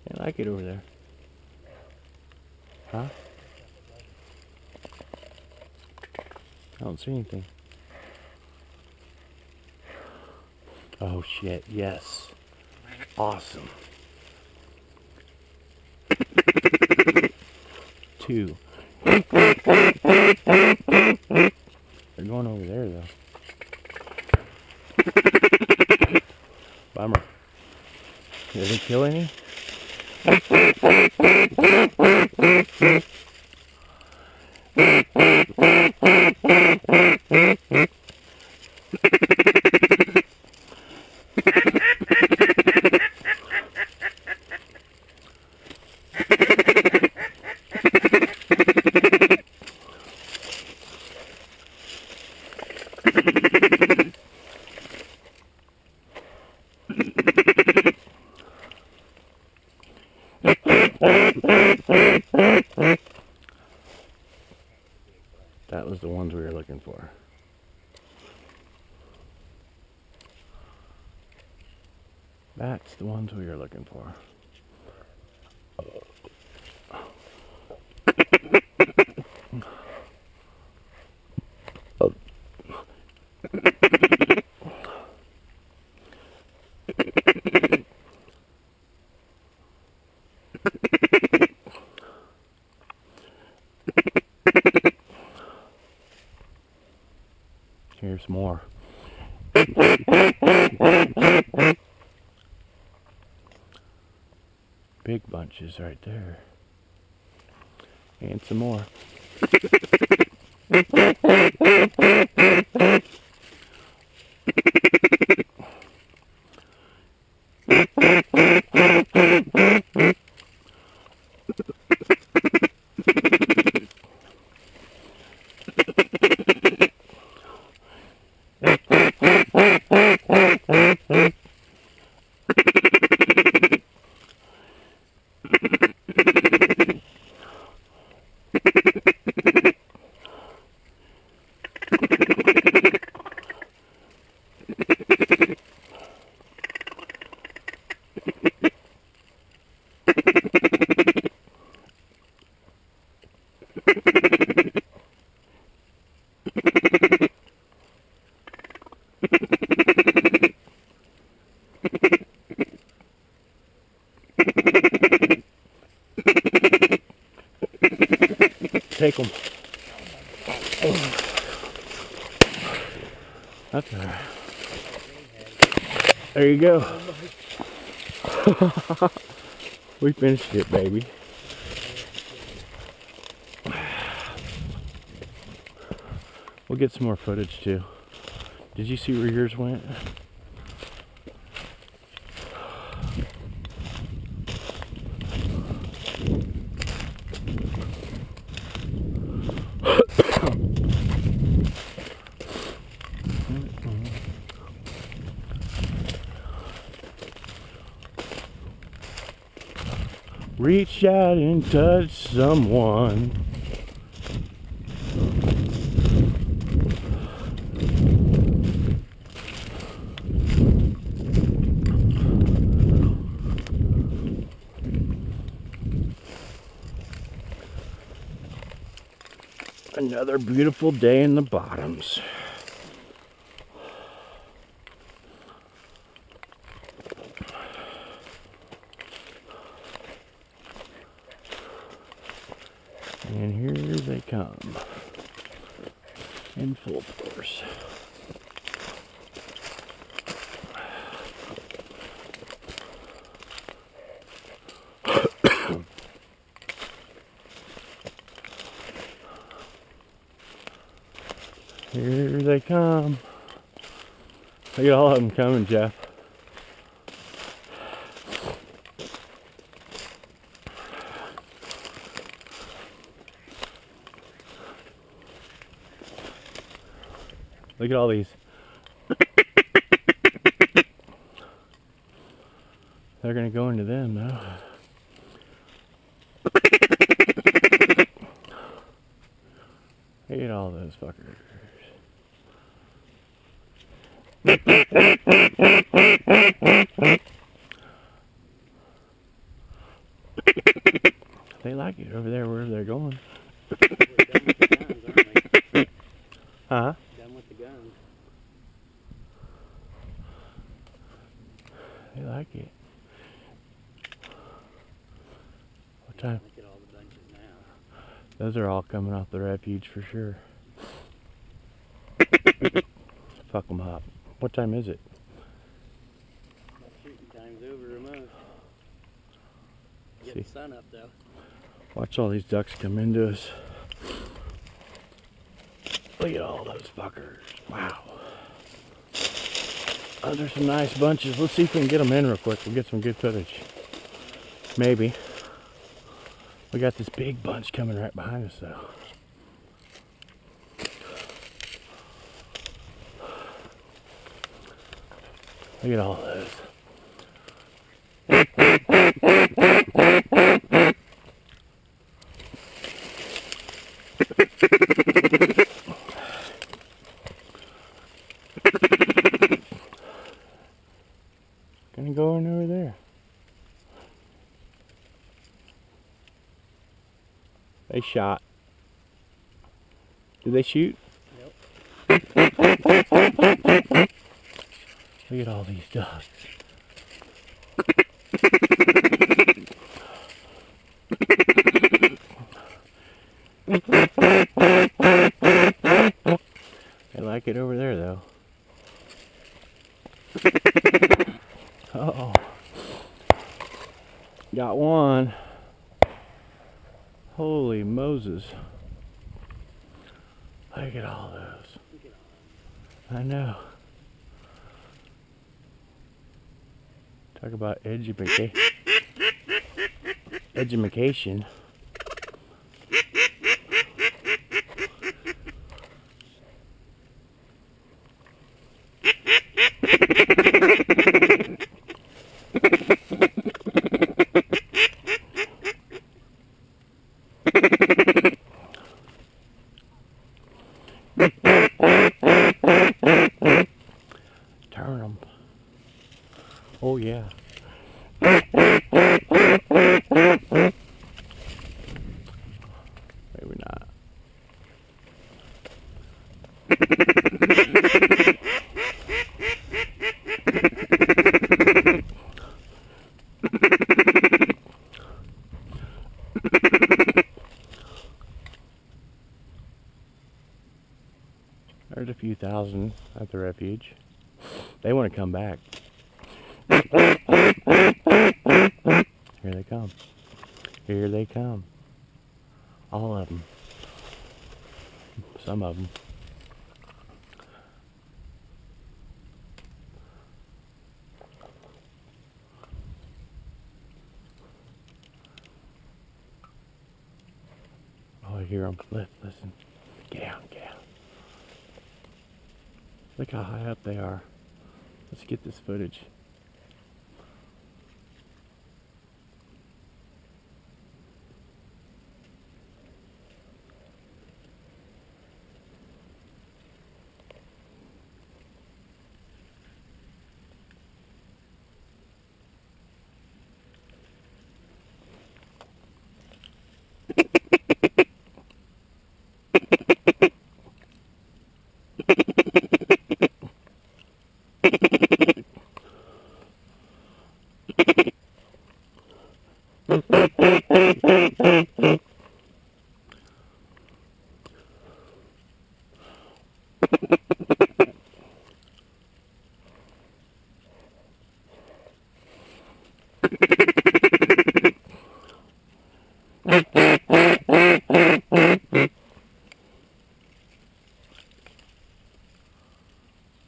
I like it over there. Huh? I don't see anything. Oh shit, yes. Awesome. 2. They're going over there though. Bummer. Didn't kill any? That was the ones we were looking for. That's the ones we were looking for. Here's more. Big bunches right there. And some more. Take them. That's all right. There you go. We finished it, baby. We'll get some more footage too. Did you see where yours went? Reach out and touch someone. Another beautiful day in the bottoms. And here they come in full force. Here they come. Look at all of them coming, Jeff. Look at all these. They're gonna go into them though. Look at all those fuckers. They like it over there wherever they're going. We're done with the guns, aren't we? Huh? Done with the guns. They like it. What time? Look at all the bunches now. Those are all coming off the refuge for sure. Fuck them up. What time is it? Well, shooting time's over almost. Get See. the sun up though. Watch all these ducks come into us. Look at all those fuckers. Wow. Oh, there's some nice bunches. Let's see if we can get them in real quick. We'll get some good footage. Maybe. We got this big bunch coming right behind us though. Look at all those. Gonna go in over there. They shot. Did they shoot? Nope. Look at all these ducks. They like it over there though. Uh-oh. Got one. Holy Moses. Look at all those. Look at all I know. Talk about education. Education. Turn them. Oh yeah. Maybe not. There's a few thousand at the refuge. They want to come back. Here they come. Here they come. All of them. Some of them. Oh, I hear them. Listen. Get out, get out. Look how high up they are. Let's get this footage. I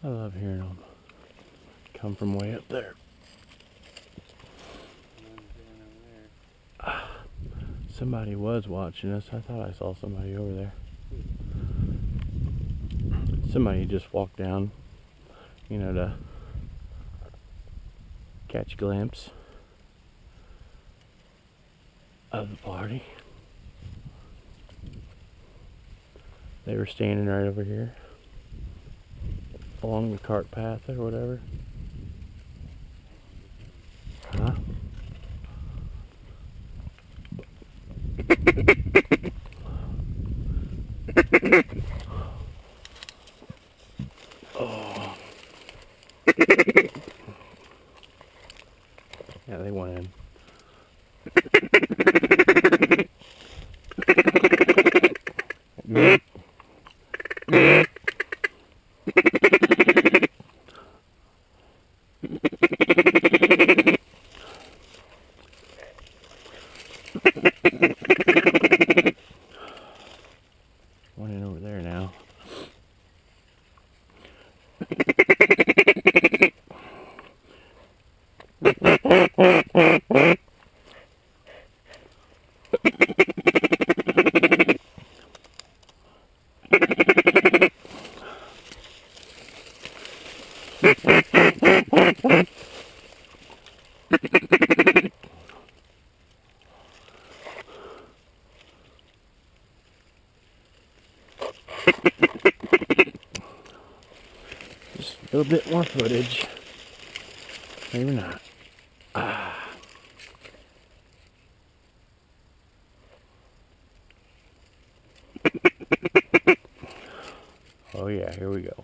love hearing them come from way up there. Somebody was watching us. I thought I saw somebody over there. Somebody just walked down, you know, to catch a glimpse of the party. They were standing right over here along the cart path or whatever. Huh? Oh. Yeah, they went in. One in over there now. Just a little bit more footage. Maybe not. Oh yeah, here we go.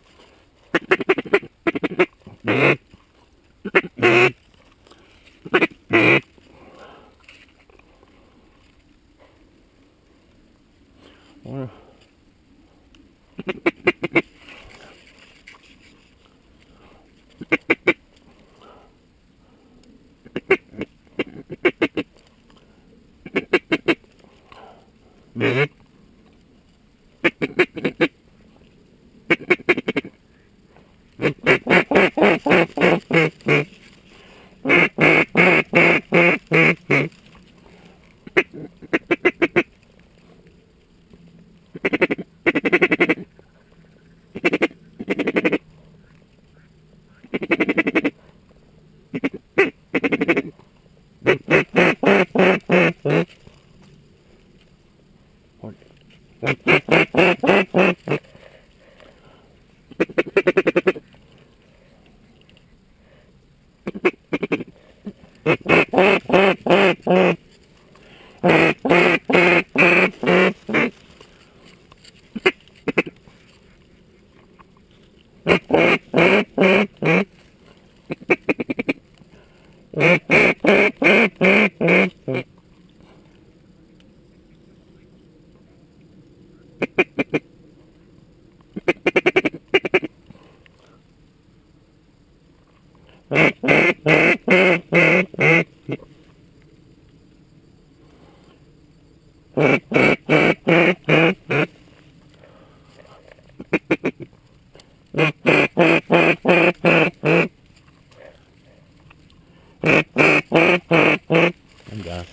I'm done.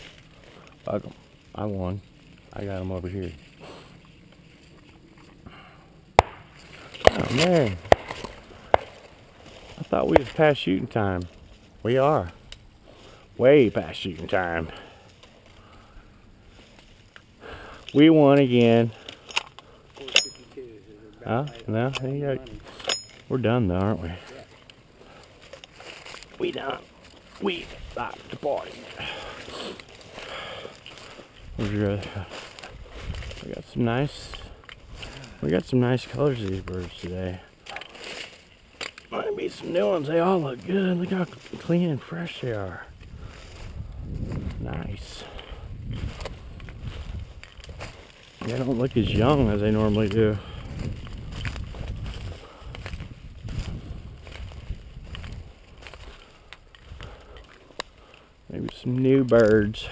Fuck 'em. I won. I got him over here. Oh man. I thought we was past shooting time. We are. Way past shooting time. We won again. 452. Huh? No? We're done though, aren't we? Yeah. We done. We like the party. We got some nice colors of these birds today. Might be some new ones. They all look good. Look how clean and fresh they are. Nice. Nice. They don't look as young as they normally do. Maybe some new birds.